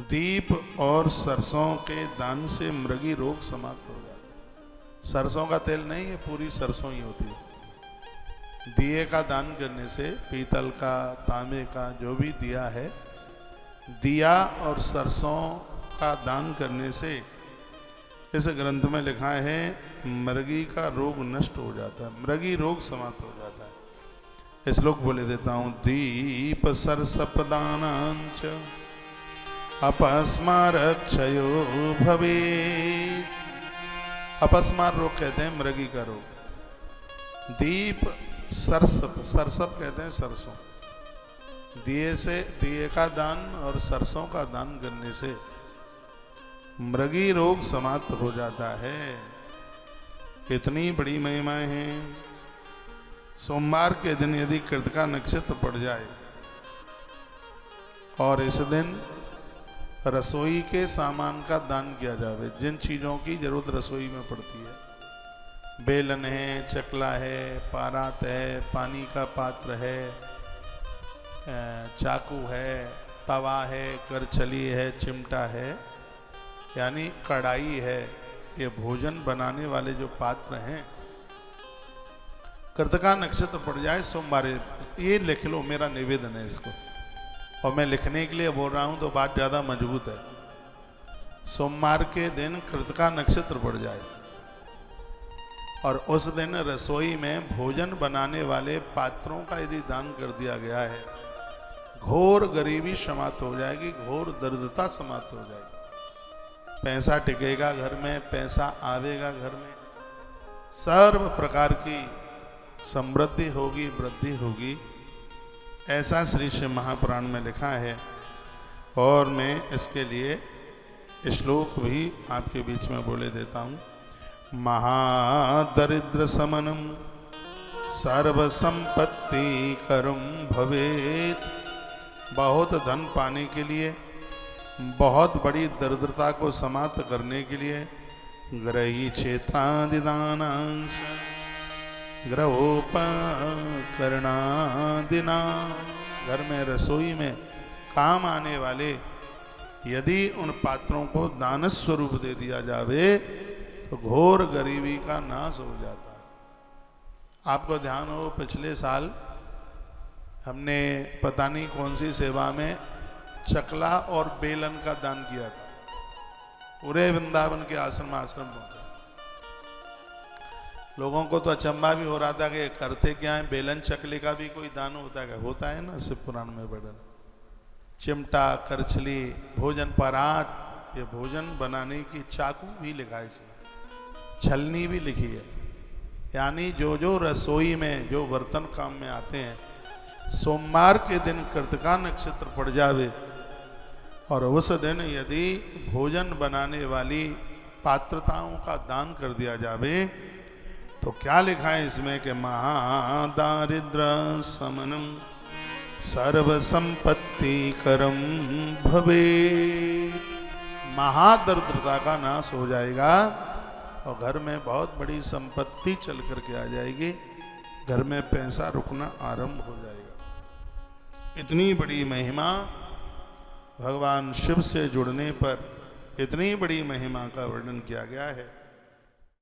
दीप और सरसों के दान से मृगी रोग समाप्त हो जाता है। सरसों का तेल नहीं, ये पूरी सरसों ही होती है। दिए का दान करने से, पीतल का, तांबे का, जो भी दिया है, दिया और सरसों का दान करने से इस ग्रंथ में लिखा है मृगी का रोग नष्ट हो जाता है, मृगी रोग समाप्त हो जाता है। श्लोक बोले देता हूं। दीप सरसपदानांच अपस्मार क्षयो भवे। अपस्मार रोग कहते हैं मृगी का रोग। दीप सरसप, सरसप कहते हैं सरसों। दिए से, दिए का दान और सरसों का दान करने से मृगी रोग समाप्त हो जाता है। इतनी बड़ी महिमाएं हैं। सोमवार के दिन यदि कृतिका नक्षत्र पड़ जाए और इस दिन रसोई के सामान का दान किया जावे, जिन चीज़ों की जरूरत रसोई में पड़ती है, बेलन है, चकला है, पारात है, पानी का पात्र है, चाकू है, तवा है, करछली है, चिमटा है, यानी कढ़ाई है, ये भोजन बनाने वाले जो पात्र हैं, कृतिका नक्षत्र पड़ जाए सोमवार, ये लिख लो, मेरा निवेदन है इसको। और मैं लिखने के लिए बोल रहा हूं तो बात ज़्यादा मजबूत है। सोमवार के दिन कृतिका नक्षत्र पड़ जाए और उस दिन रसोई में भोजन बनाने वाले पात्रों का यदि दान कर दिया गया है, घोर गरीबी समाप्त हो जाएगी, घोर दरिद्रता समाप्त हो जाएगी। पैसा टिकेगा घर में, पैसा आवेगा घर में, सर्व प्रकार की समृद्धि होगी, वृद्धि होगी, ऐसा श्री शिव महापुराण में लिखा है। और मैं इसके लिए श्लोक भी आपके बीच में बोले देता हूँ। महादरिद्र समनम सर्व संपत्ति करम भवेत। बहुत धन पाने के लिए, बहुत बड़ी दरिद्रता को समाप्त करने के लिए ग्रही क्षेत्रादिदानांश ग्रहोपकरणादिना, घर में रसोई में काम आने वाले यदि उन पात्रों को दान स्वरूप दे दिया जावे तो घोर गरीबी का नाश हो जाता है। आपको ध्यान हो, पिछले साल हमने पता नहीं कौन सी सेवा में चकला और बेलन का दान किया था। पूरे वृंदावन के आश्रम पहुंचे। लोगों को तो अचंभा भी हो रहा था कि करते क्या है, बेलन चकले का भी कोई दान होता है? होता है ना, शिव पुराण में वर्णन। चिमटा, करछली, भोजन परात, ये भोजन बनाने की, चाकू भी लिखा है इसमें, छलनी भी लिखी है। यानी जो जो रसोई में जो बर्तन काम में आते हैं, सोमवार के दिन कृतिका नक्षत्र पड़ जावे और उस दिन यदि भोजन बनाने वाली पात्रताओं का दान कर दिया जावे तो क्या लिखा है इसमें कि महादारिद्र समनम सर्व संपत्ति करम भवे। महादरिद्रता का नाश हो जाएगा और घर में बहुत बड़ी संपत्ति चल करके आ जाएगी, घर में पैसा रुकना आरंभ हो जाएगा। इतनी बड़ी महिमा, भगवान शिव से जुड़ने पर इतनी बड़ी महिमा का वर्णन किया गया है।